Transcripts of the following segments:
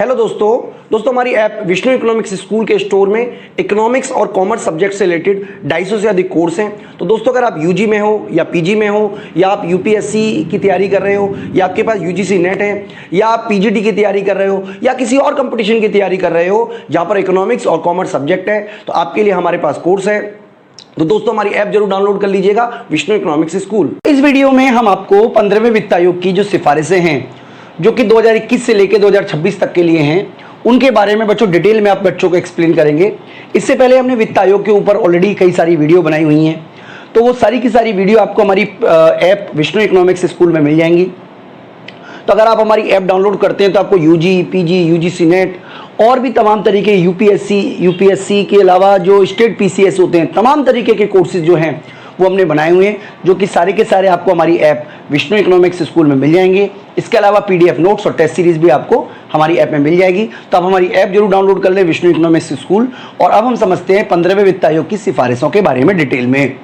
Hello दोस्तों हमारी app Vishnu economics school के स्टोर में इकोनॉमिक्स और कॉमर्स सब्जेक्ट से रिलेटेड 250 से अधिक कोर्स हैं। तो दोस्तों अगर आप यूजी में हो या पीजी में हो या आप यूपीएससी की तैयारी कर रहे हो या आपके पास यूजीसी नेट है या आप पीजीटी की तैयारी कर रहे हो या किसी और कंपटीशन की तैयारी कर रहे हो जहाँ पर इकोनॉमिक्स और कॉमर्स सब्जेक्ट है, तो आपके लिए हमारे पास कोर्स है। तो दोस्तों हमारी ऐप जरूर डाउनलोड कर लीजिएगा, विष्णु इकोनॉमिक्स स्कूल। इस वीडियो में हम आपको 15वें वित्त आयोग की जो सिफारिशें हैं जो कि 2021 से लेकर 2026 तक के लिए हैं, उनके बारे में बच्चों डिटेल में आप बच्चों को एक्सप्लेन करेंगे। इससे पहले हमने वित्त आयोग के ऊपर ऑलरेडी कई सारी वीडियो बनाई हुई हैं, तो वो सारी की सारी वीडियो आपको हमारी ऐप विष्णु इकोनॉमिक्स स्कूल में मिल जाएंगी। तो अगर आप हमारी ऐप डाउनलोड करते हैं तो आपको यूजी, पीजी, यूजीसी नेट और भी तमाम तरीके यूपीएससी के अलावा जो स्टेट पीसीएस होते हैं, तमाम तरीके के कोर्सेज जो हैं वो हमने बनाए हुए हैं, जो कि सारे के सारे आपको हमारी ऐप विष्णु इकोनॉमिक्स स्कूल में मिल जाएंगे। इसके अलावा पीडीएफ नोट्स और टेस्ट सीरीज भी आपको हमारी ऐप में मिल जाएगी। तो आप हमारी ऐप जरूर डाउनलोड कर लें, विष्णु इकोनॉमिक्स स्कूल। और अब हम समझते हैं 15वें वित्त आयोग की सिफारिशों के बारे में डिटेल में।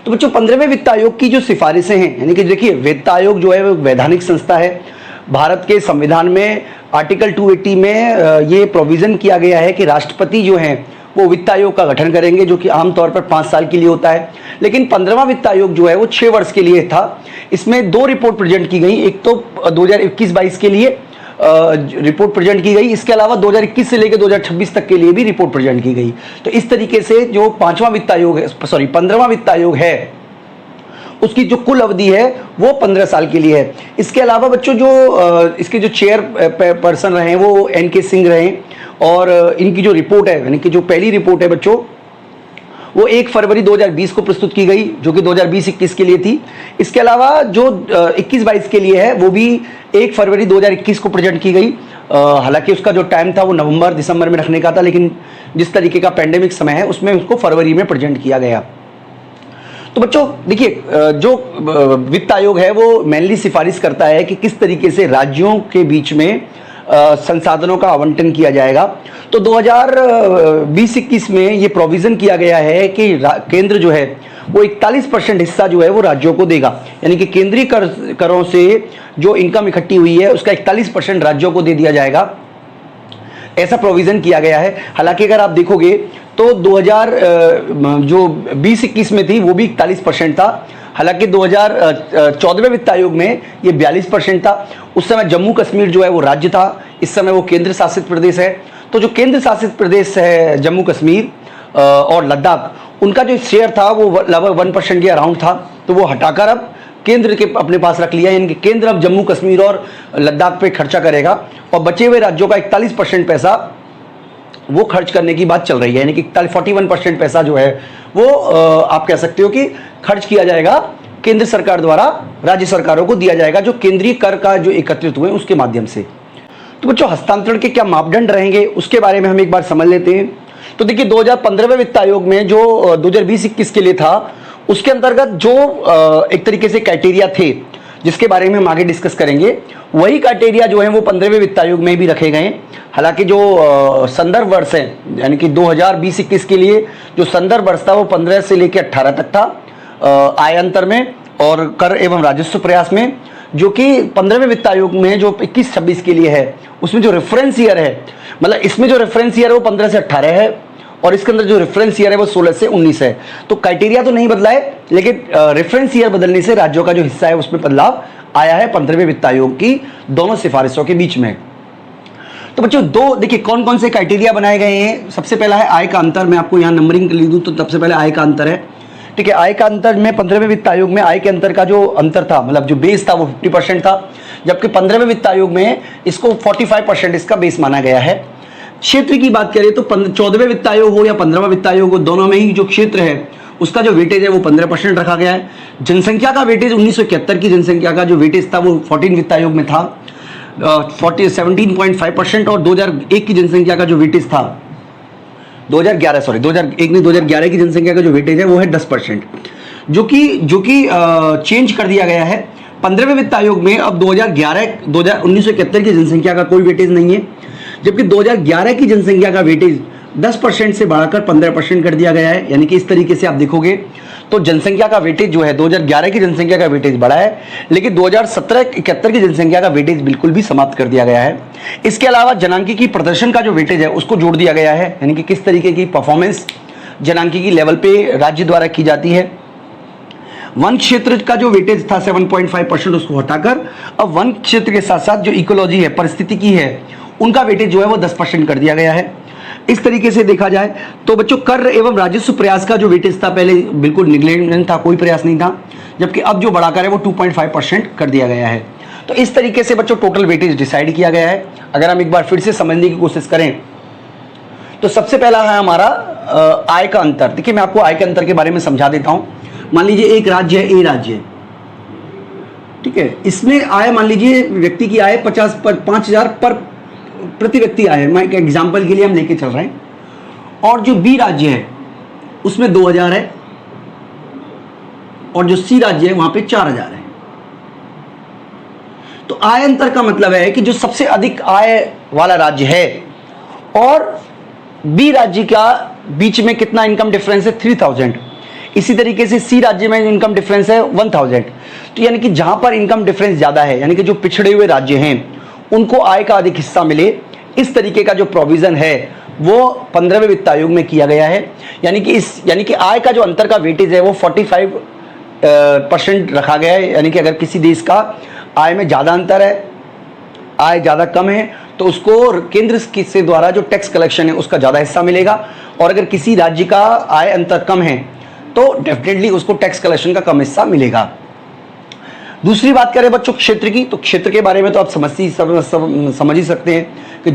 तो बच्चों 15वें वित्त आयोग की जो सिफारिशें हैं, यानी कि देखिए वित्त आयोग जो है वो वैधानिक संस्था है। भारत के संविधान में आर्टिकल 280 में ये प्रोविजन किया गया है कि राष्ट्रपति जो हैं वो वित्त आयोग का गठन करेंगे, जो कि आमतौर पर 5 साल के लिए होता है। लेकिन 15वां वित्त आयोग जो है वो 6 वर्ष के लिए था। इसमें 2 रिपोर्ट प्रेजेंट की गई, एक तो 2021-22 के लिए रिपोर्ट प्रेजेंट की गई, इसके अलावा 2021 से लेकर 2026 तक के लिए भी रिपोर्ट प्रेजेंट की गई। तो इस तरीके से जो 15वां वित्त आयोग है उसकी जो कुल अवधि है वो 15 साल के लिए है। इसके अलावा बच्चों जो इसके जो चेयर पर्सन रहे वो एन.के. सिंह रहे, और इनकी जो रिपोर्ट है, यानी कि जो पहली रिपोर्ट है बच्चों, वो 1 फरवरी 2020 को प्रस्तुत की गई, जो कि 2020-21 के लिए थी। इसके अलावा जो 21-22 के लिए है वो भी 1 फरवरी 2021 को प्रेजेंट की गई। हालांकि उसका जो टाइम था वो नवंबर-दिसंबर में रखने का था, लेकिन जिस तरीके का पैंडेमिक समय है उसमें उसको फरवरी में प्रेजेंट किया गया। तो बच्चों देखिए, जो वित्त आयोग है वो मेनली सिफारिश करता है कि किस तरीके से राज्यों के बीच में संसाधनों का आवंटन किया जाएगा। तो 2020-21 में ये प्रोविज़न किया गया है कि केंद्र जो है वो 41% हिस्सा जो है वो राज्यों को देगा, यानी कि केंद्रीय करों से जो इनकम इकट्ठी हुई है उसका 41% राज्यों को दे दिया जाएगा, ऐसा प्रोविज़न किया गया है। हालांकि अगर आप देखोगे तो 2020-21 में थी वो भी 41% था। हालांकि 2014वें वित्त आयोग में ये 42% था। उस समय जम्मू कश्मीर जो है वो राज्य था, इस समय वो केंद्र शासित प्रदेश है। तो जो केंद्र शासित प्रदेश है जम्मू कश्मीर और लद्दाख, उनका जो शेयर था वो लगभग 1% के अराउंड था, तो वो हटाकर अब केंद्र के अपने पास रख लिया, यानी कि केंद्र अब जम्मू कश्मीर और लद्दाख पे खर्चा करेगा और बचे हुए राज्यों का 41% पैसा वो खर्च करने की बात चल रही है, यानी कि 41% पैसा जो है वो आप कह सकते हो कि खर्च किया जाएगा केंद्र सरकार द्वारा, राज्य सरकारों को दिया जाएगा, जो केंद्रीय कर का जो एकत्रित हुए उसके माध्यम से। तो बच्चों हस्तांतरण के क्या मापदंड रहेंगे उसके बारे में हम एक बार समझ लेते हैं। तो देखिए 2015वें वित्त आयोग में जो 2020-21 के लिए था, उसके अंतर्गत जो एक तरीके से क्राइटेरिया थे जिसके बारे में हम आगे डिस्कस करेंगे, वही क्राइटेरिया जो है वो 15वें वित्त आयोग में भी रखे गए। हालांकि जो संदर्भ वर्ष है, यानी कि 2020-21 के लिए जो संदर्भ वर्ष था वो 15 से लेकर 18 तक था आय अंतर में और कर एवं राजस्व प्रयास में, जो कि 15वें वित्त आयोग में जो 21-26 के लिए है उसमें जो रेफरेंस ईयर है, मतलब इसमें जो रेफरेंस ईयर है वो 15 से 18 है और इसके अंदर जो रेफरेंस ईयर है वो 16 से 19 है। तो क्राइटेरिया तो नहीं बदला है, लेकिन रेफरेंस ईयर बदलने से राज्यों का जो हिस्सा है उसमें बदलाव आया है 15वें वित्त आयोग की दोनों सिफारिशों के बीच में। तो बच्चों देखिए कौन कौन से क्राइटेरिया बनाए गए हैं। सबसे पहला है आय का अंतर। मैं आपको यहाँ नंबरिंग लिख दूँ तो सबसे पहले आय का अंतर है, ठीक है। आय का अंतर में 15वें वित्त आयोग में आय के अंतर का जो अंतर था, मतलब जो बेस था वो 50% था, जबकि 15वें वित्त आयोग में इसको 45% इसका बेस माना गया है। क्षेत्र की बात करें तो 14वें वित्त आयोग हो या 15वां वित्त आयोग हो, दोनों में ही जो क्षेत्र है उसका जो वेटेज है वो 15% रखा गया है। जनसंख्या का वेटेज 1971 की जनसंख्या का जो वेटेज था वो 14 वित्त आयोग में था 17.5%, और 2001 की जनसंख्या का जो वेटेज था 2011 की जनसंख्या का जो वेटेज है वो है 10%, जो कि चेंज कर दिया गया है 15वें वित्त आयोग में। अब 1971 की जनसंख्या का कोई वेटेज नहीं है, जबकि 2011 की जनसंख्या का वेटेज 10% से बढ़ाकर 15% कर दिया गया है। यानी कि इस तरीके से आप देखोगे तो जनसंख्या का वेटेज जो है 2011 की जनसंख्या का वेटेज बढ़ा है, लेकिन 2017-71 की जनसंख्या का वेटेज बिल्कुल भी समाप्त कर दिया गया है। इसके अलावा जनांकी प्रदर्शन का जो वेटेज है उसको जोड़ दिया गया है, यानी कि किस तरीके की परफॉर्मेंस जनांकी लेवल पे राज्य द्वारा की जाती है। वन क्षेत्र का जो वेटेज था 7.5% उसको हटाकर अब वन क्षेत्र के साथ साथ जो इकोलॉजी है, परिस्थितिकी है, उनका वेटेज जो है वो 10% कर दिया गया है। इस तरीके से देखा जाए तो बच्चों कर एवं राजस्व प्रयास का जो वेटेज था पहले बिल्कुल निग्लेक्ट था, कोई प्रयास नहीं था, जबकि अब जो बढ़ाकर है वो 2.5% कर दिया गया है। तो इस तरीके से बच्चों टोटल वेटेज डिसाइड किया गया है। अगर हम एक बार फिर से समझने की कोशिश करें तो सबसे पहला है हमारा आय का अंतर। देखिए मैं आपको आय के अंतर के बारे में समझा देता हूं। मान लीजिए एक राज्य है, ए राज्य है, ठीक है, इसमें आय मान लीजिए व्यक्ति की आय 5,000 पर प्रति व्यक्ति आय है, मैं एक एग्जाम्पल के लिए हम लेके चल रहे हैं। और जो बी राज्य है उसमें 2,000 है और जो सी राज्य है वहां पे 4,000 है। तो आय अंतर का मतलब है कि जो सबसे अधिक आय वाला राज्य है और बी राज्य का बीच में कितना इनकम डिफरेंस है, 3,000। इसी तरीके से सी राज्य में इनकम डिफरेंस है 1,000। तो यानी कि जहां पर इनकम डिफरेंस ज्यादा है, यानी कि जो पिछड़े हुए राज्य हैं उनको आय का अधिक हिस्सा मिले, इस तरीके का जो प्रोविजन है वो 15वें वित्त आयोग में किया गया है। यानी कि आय का जो अंतर का वेटेज है वो 45% रखा गया है। यानी कि अगर किसी देश का आय में ज्यादा अंतर है, आय ज्यादा कम है, तो उसको केंद्र से द्वारा जो टैक्स कलेक्शन है उसका ज्यादा हिस्सा मिलेगा, और अगर किसी राज्य का आय अंतर कम है तो डेफिनेटली उसको टैक्स कलेक्शन का कम हिस्सा मिलेगा। दूसरी बात करें बच्चों क्षेत्र की, तो क्षेत्र के बारे में तो आप समझ ही सकते हैं कि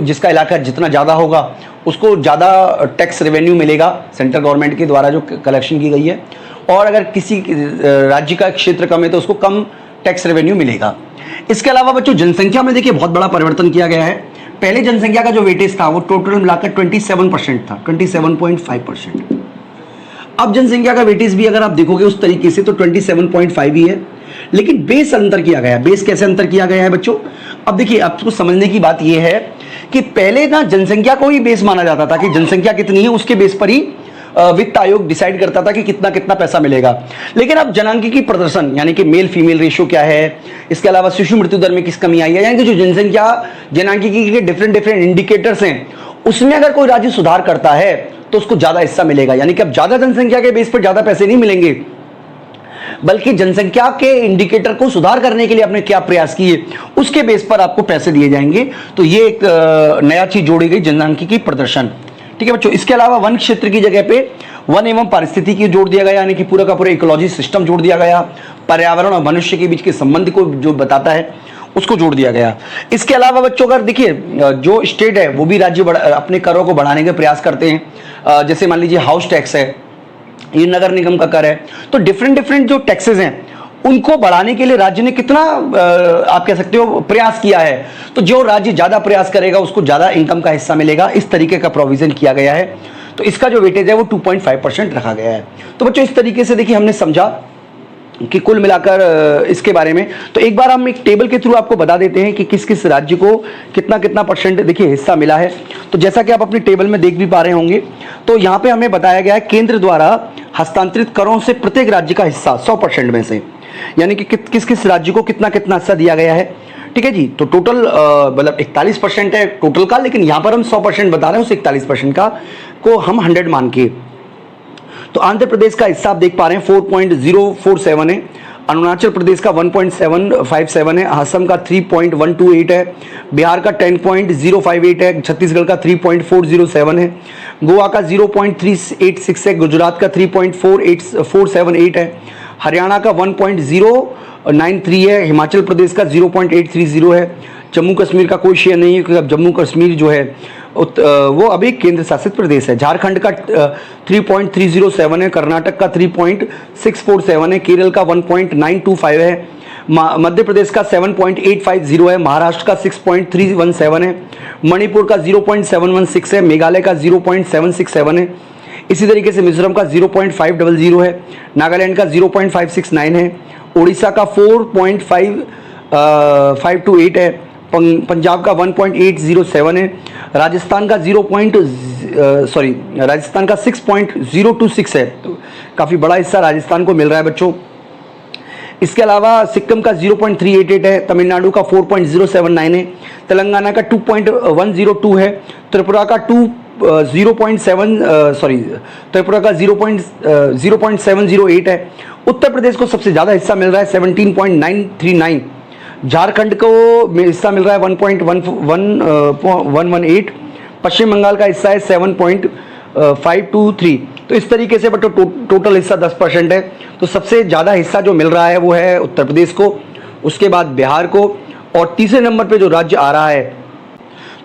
जिसका इलाका जितना ज़्यादा होगा उसको ज़्यादा टैक्स रेवेन्यू मिलेगा सेंट्रल गवर्नमेंट के द्वारा जो कलेक्शन की गई है, और अगर किसी राज्य का क्षेत्र कम है तो उसको कम टैक्स रेवेन्यू मिलेगा। इसके अलावा बच्चों जनसंख्या में देखिए बहुत बड़ा परिवर्तन किया गया है। पहले जनसंख्या का जो वेटेज था वो टोटल मिलाकर 27% था, 27.5%। अब जनसंख्या का वेटेज भी अगर आप देखोगे उस तरीके से तो 27.5 ही है, लेकिन बेस अंतर किया गया है। बेस कैसे अंतर किया गया है बच्चों? अब देखिए आपको समझने की बात यह है कि पहले ना जनसंख्या को ही बेस माना जाता था कि जनसंख्या कितनी है उसके बेस पर ही वित्त आयोग डिसाइड करता था कि कितना कितना पैसा मिलेगा। लेकिन अब जनांकी प्रदर्शन यानी कि मेल फीमेल रेशियो क्या है, इसके अलावा शिशु मृत्यु दर में किस कमी आई है, यानी कि जो जनसंख्या जनांकी के डिफरेंट इंडिकेटर्स हैं उसमें अगर कोई राज्य सुधार करता है तो उसको ज्यादा हिस्सा मिलेगा। यानी कि अब ज्यादा जनसंख्या के बेस पर ज्यादा पैसे नहीं मिलेंगे, बल्कि जनसंख्या के इंडिकेटर को सुधार करने के लिए आपने क्या प्रयास किए उसके बेस पर आपको पैसे दिए जाएंगे। तो ये एक नया चीज जोड़ी गई जनसांख्यिकी प्रदर्शन। ठीक है बच्चों, इसके अलावा वन क्षेत्र की जगह पे वन एवं पारिस्थितिकी जोड़ दिया गया, यानी कि पूरा का पूरा इकोलॉजी सिस्टम जोड़ दिया गया। पर्यावरण और मनुष्य के बीच के संबंध को जो बताता है उसको जोड़ दिया गया। इसके अलावा बच्चों अगर देखिए जो स्टेट है वो भी राज्य अपने करों को बढ़ाने के प्रयास करते हैं। जैसे मान लीजिए हाउस टैक्स है, ये नगर निगम का कर है, तो डिफरेंट जो टैक्सेस हैं उनको बढ़ाने के लिए राज्य ने कितना आप कह सकते हो प्रयास किया है। तो जो राज्य ज्यादा प्रयास करेगा उसको ज्यादा इनकम का हिस्सा मिलेगा, इस तरीके का प्रोविजन किया गया है। तो इसका जो वेटेज है वो 2.5% रखा गया है। तो बच्चों इस तरीके से देखिए हमने समझा कि कुल मिलाकर इसके बारे में। तो एक बार हम एक टेबल के थ्रू आपको बता देते हैं कि किस किस राज्य को कितना कितना परसेंट देखिए हिस्सा मिला है। तो जैसा कि आप अपनी टेबल में देख भी पा रहे होंगे, तो यहाँ पे हमें बताया गया है केंद्र द्वारा हस्तांतरित करों से प्रत्येक राज्य का हिस्सा 100% में से, यानी कि किस किस राज्य को कितना कितना हिस्सा दिया गया है। ठीक है जी, तो टोटल मतलब 41% है टोटल का, लेकिन यहाँ पर हम 100% बता रहे हैं, उस 41% का को हम 100 मान के। तो आंध्र प्रदेश का हिस्सा आप देख पा रहे हैं 4.047 है, अरुणाचल प्रदेश का 1.757 है, असम का 3.128 है, बिहार का 10.058 है, छत्तीसगढ़ का 3.407 है, गोवा का 0.386 है, गुजरात का 3.478 है, हरियाणा का 1.093 है, हिमाचल प्रदेश का 0.830 है, जम्मू कश्मीर का कोई शेयर नहीं है क्योंकि जम्मू कश्मीर जो है वो अभी केंद्र शासित प्रदेश है। झारखंड का 3.307 है, कर्नाटक का 3.647 है, केरल का 1.925 है, मध्य प्रदेश का 7.850 है, महाराष्ट्र का 6.317 है, मणिपुर का 0.716 है, मेघालय का 0.767 है, इसी तरीके से मिजोरम का 0.500 है, नागालैंड का 0.569 है, उड़ीसा का 4.528 है, पंजाब का 1.807 है, राजस्थान का राजस्थान का 6.026 है, तो काफ़ी बड़ा हिस्सा राजस्थान को मिल रहा है बच्चों। इसके अलावा सिक्किम का 0.388 है, तमिलनाडु का 4.079 है, तेलंगाना का 2.102 है, त्रिपुरा का 0.708 है, उत्तर प्रदेश को सबसे ज़्यादा हिस्सा मिल रहा है 17.939, झारखंड को हिस्सा मिल रहा है 1.118, पश्चिम बंगाल का हिस्सा है 7.523। तो इस तरीके से बट टोटल हिस्सा 10% है। तो सबसे ज़्यादा हिस्सा जो मिल रहा है वो है उत्तर प्रदेश को, उसके बाद बिहार को, और तीसरे नंबर पे जो राज्य आ रहा है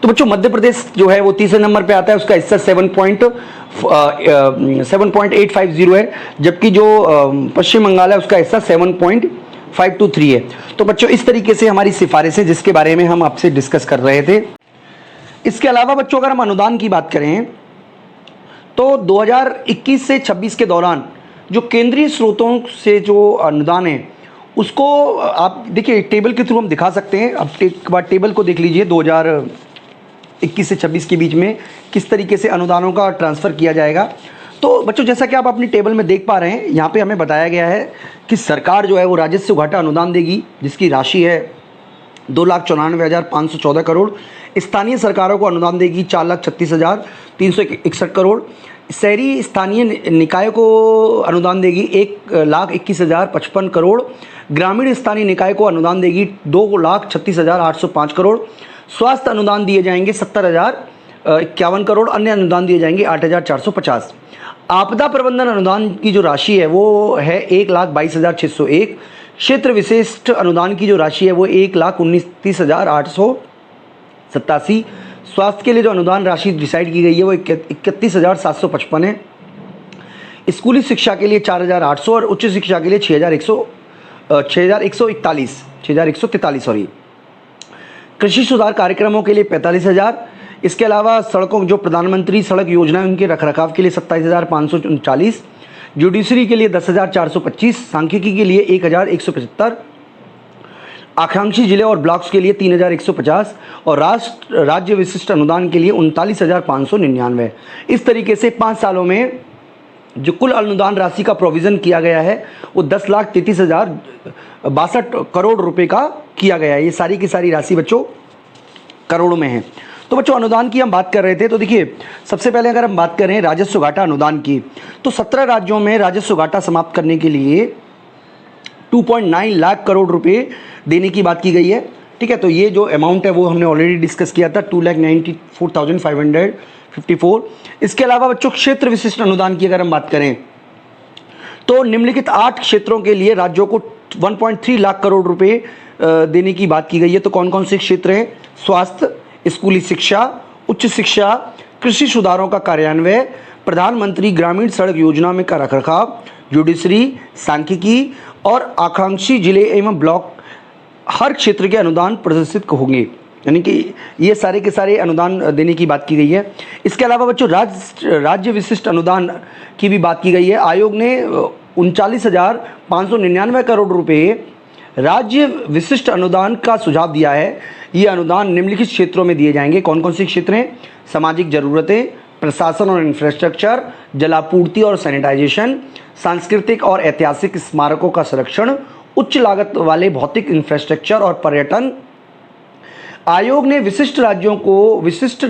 तो बच्चों मध्य प्रदेश जो है वो तीसरे नंबर पे आता है, उसका हिस्सा 7.850 है, जबकि जो पश्चिम बंगाल है उसका हिस्सा 7.523 है। तो बच्चों इस तरीके से हमारी सिफारिशें जिसके बारे में हम आपसे डिस्कस कर रहे थे। इसके अलावा बच्चों अगर हम अनुदान की बात करें तो 2021 से 26 के दौरान जो केंद्रीय स्रोतों से जो अनुदान है उसको आप देखिए टेबल के थ्रू हम दिखा सकते हैं। अब एक बार टेबल को देख लीजिए 2021 से 26 के बीच में किस तरीके से अनुदानों का ट्रांसफ़र किया जाएगा। तो बच्चों जैसा कि आप अपनी टेबल में देख पा रहे हैं, यहाँ पे हमें बताया गया है कि सरकार जो है वो राजस्व घाटा अनुदान देगी जिसकी राशि है 2,94,514 करोड़। स्थानीय सरकारों को अनुदान देगी 4,36,361 करोड़। शहरी स्थानीय निकाय को अनुदान देगी 1,21,055 करोड़। ग्रामीण स्थानीय निकाय को अनुदान देगी 2,36,805 करोड़। स्वास्थ्य अनुदान दिए जाएंगे 70,051 करोड़। अन्य अनुदान दिए जाएंगे 8,450। आपदा प्रबंधन अनुदान की जो राशि है वो है 1,22,601। क्षेत्र विशिष्ट अनुदान की जो राशि है वो 1,29,887। स्वास्थ्य के लिए जो अनुदान राशि डिसाइड की गई है वो 31,755 है। स्कूली शिक्षा के लिए 4,800 और उच्च शिक्षा के लिए 6,143 सॉरी। कृषि सुधार कार्यक्रमों के लिए 45,000। इसके अलावा सड़कों जो प्रधानमंत्री सड़क योजना है उनके रखरखाव के लिए 27,539। जुडिशरी के लिए 10,425। सांख्यिकी के लिए 1,175। आकांक्षी जिले और ब्लॉक्स के लिए 3,150 और राज्य विशिष्ट अनुदान के लिए 39,599। इस तरीके से 5 सालों में जो कुल अनुदान राशि का प्रोविज़न किया गया है वो 10,33,062 करोड़ रुपए का किया गया है। ये सारी की सारी राशि बच्चों करोड़ों में है। तो बच्चों अनुदान की हम बात कर रहे थे, तो देखिए सबसे पहले अगर हम बात करें राजस्व घाटा अनुदान की तो 17 राज्यों में राजस्व घाटा समाप्त करने के लिए 2.9 लाख करोड़ रुपए देने की बात की गई है। ठीक है, तो ये जो अमाउंट है वो हमने ऑलरेडी डिस्कस किया था 2,94,554। इसके अलावा बच्चों क्षेत्र विशिष्ट अनुदान की अगर हम बात करें तो निम्नलिखित 8 क्षेत्रों के लिए राज्यों को 1.3 लाख करोड़ रुपए देने की बात की गई है। तो कौन कौन से क्षेत्र हैं? स्वास्थ्य, स्कूली शिक्षा, उच्च शिक्षा, कृषि सुधारों का कार्यान्वयन, प्रधानमंत्री ग्रामीण सड़क योजना में का रखरखाव, जुडिशरी, सांख्यिकी और आकांक्षी जिले एवं ब्लॉक। हर क्षेत्र के अनुदान प्रदर्शित होंगे, यानी कि ये सारे के सारे अनुदान देने की बात की गई है। इसके अलावा बच्चों राज्य विशिष्ट अनुदान की भी बात की गई है। आयोग ने 39,599 करोड़ रुपए राज्य विशिष्ट अनुदान का सुझाव दिया है। ये अनुदान निम्नलिखित क्षेत्रों में दिए जाएंगे। कौन कौन से क्षेत्र हैं? सामाजिक जरूरतें, प्रशासन और इंफ्रास्ट्रक्चर, जलापूर्ति और सैनिटाइजेशन, सांस्कृतिक और ऐतिहासिक स्मारकों का संरक्षण, उच्च लागत वाले भौतिक इंफ्रास्ट्रक्चर और पर्यटन। आयोग ने विशिष्ट राज्यों को विशिष्ट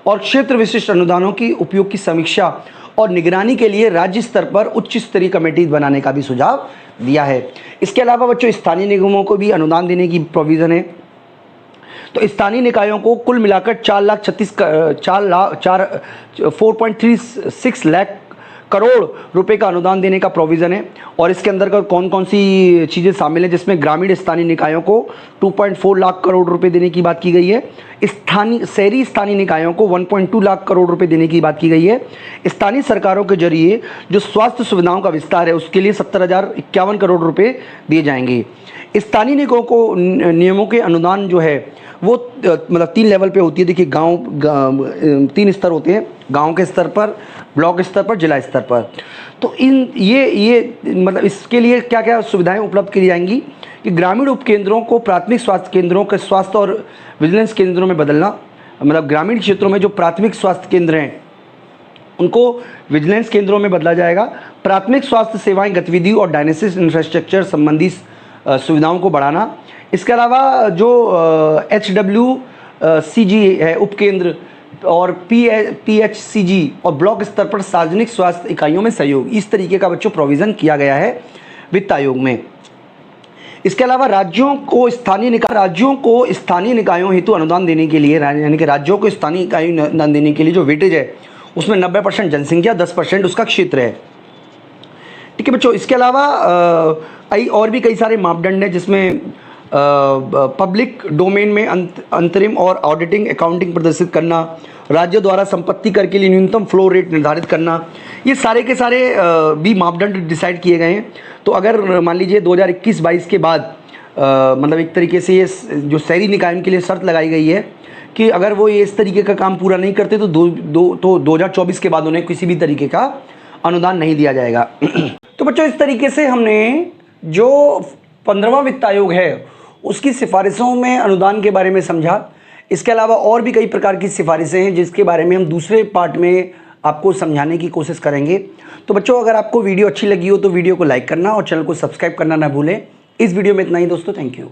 और क्षेत्र विशिष्ट अनुदानों की उपयोग की समीक्षा और निगरानी के लिए राज्य स्तर पर उच्च स्तरीय कमेटी बनाने का भी सुझाव दिया है। इसके अलावा बच्चों स्थानीय निगमों को भी अनुदान देने की प्रोविज़न है। तो स्थानीय निकायों को कुल मिलाकर 4.36 लाख करोड़ रुपए का अनुदान देने का प्रोविज़न है। और इसके अंदर कौन कौन सी चीज़ें शामिल हैं, जिसमें ग्रामीण स्थानीय निकायों को 2.4 लाख करोड़ रुपए देने की बात की गई है। शहरी स्थानीय निकायों को 1.2 लाख करोड़ रुपए देने की बात की गई है। स्थानीय सरकारों के जरिए जो स्वास्थ्य सुविधाओं का विस्तार है उसके लिए 70,051 करोड़ रुपए दिए जाएंगे। स्थानीय निकायों को नियमों के अनुदान जो है वो मतलब 3 लेवल पे होती है। देखिए गांव 3 स्तर होते हैं, गांव के स्तर पर, ब्लॉक स्तर पर, जिला स्तर पर। तो ये मतलब इसके लिए क्या क्या सुविधाएं उपलब्ध की जाएंगी कि ग्रामीण उपकेंद्रों को प्राथमिक स्वास्थ्य केंद्रों के स्वास्थ्य और विजिलेंस केंद्रों में बदलना, मतलब ग्रामीण क्षेत्रों में जो प्राथमिक स्वास्थ्य केंद्र हैं उनको विजिलेंस केंद्रों में बदला जाएगा। प्राथमिक स्वास्थ्य सेवाएं गतिविधि और डायग्नोसिस इंफ्रास्ट्रक्चर संबंधी सुविधाओं को बढ़ाना। इसके अलावा जो HWCG है उपकेंद्र और PHCG और ब्लॉक स्तर पर सार्वजनिक स्वास्थ्य इकाइयों में सहयोग, इस तरीके का बच्चों प्रोविज़न किया गया है वित्त आयोग में। इसके अलावा राज्यों को स्थानीय निकायों हेतु अनुदान देने के लिए, यानी कि राज्यों को स्थानीय इकाइयों अनुदान देने के लिए जो वेटेज है उसमें 90% जनसंख्या, 10% उसका क्षेत्र है। ठीक है बच्चों, इसके अलावा और भी कई सारे मापदंड हैं जिसमें पब्लिक डोमेन में अंतरिम और ऑडिटिंग अकाउंटिंग प्रदर्शित करना, राज्य द्वारा संपत्ति कर के लिए न्यूनतम फ्लो रेट निर्धारित करना, ये सारे के सारे भी मापदंड डिसाइड किए गए हैं। तो अगर मान लीजिए 2021-22 के बाद मतलब एक तरीके से ये जो शहरी निकाय के लिए शर्त लगाई गई है कि अगर वो ये इस तरीके का काम पूरा नहीं करते तो 2024 के बाद उन्हें किसी भी तरीके का अनुदान नहीं दिया जाएगा। तो बच्चों इस तरीके से हमने जो 15वां वित्त आयोग है उसकी सिफारिशों में अनुदान के बारे में समझा। इसके अलावा और भी कई प्रकार की सिफारिशें हैं जिसके बारे में हम दूसरे पार्ट में आपको समझाने की कोशिश करेंगे। तो बच्चों अगर आपको वीडियो अच्छी लगी हो तो वीडियो को लाइक करना और चैनल को सब्सक्राइब करना ना भूलें। इस वीडियो में इतना ही दोस्तों, थैंक यू।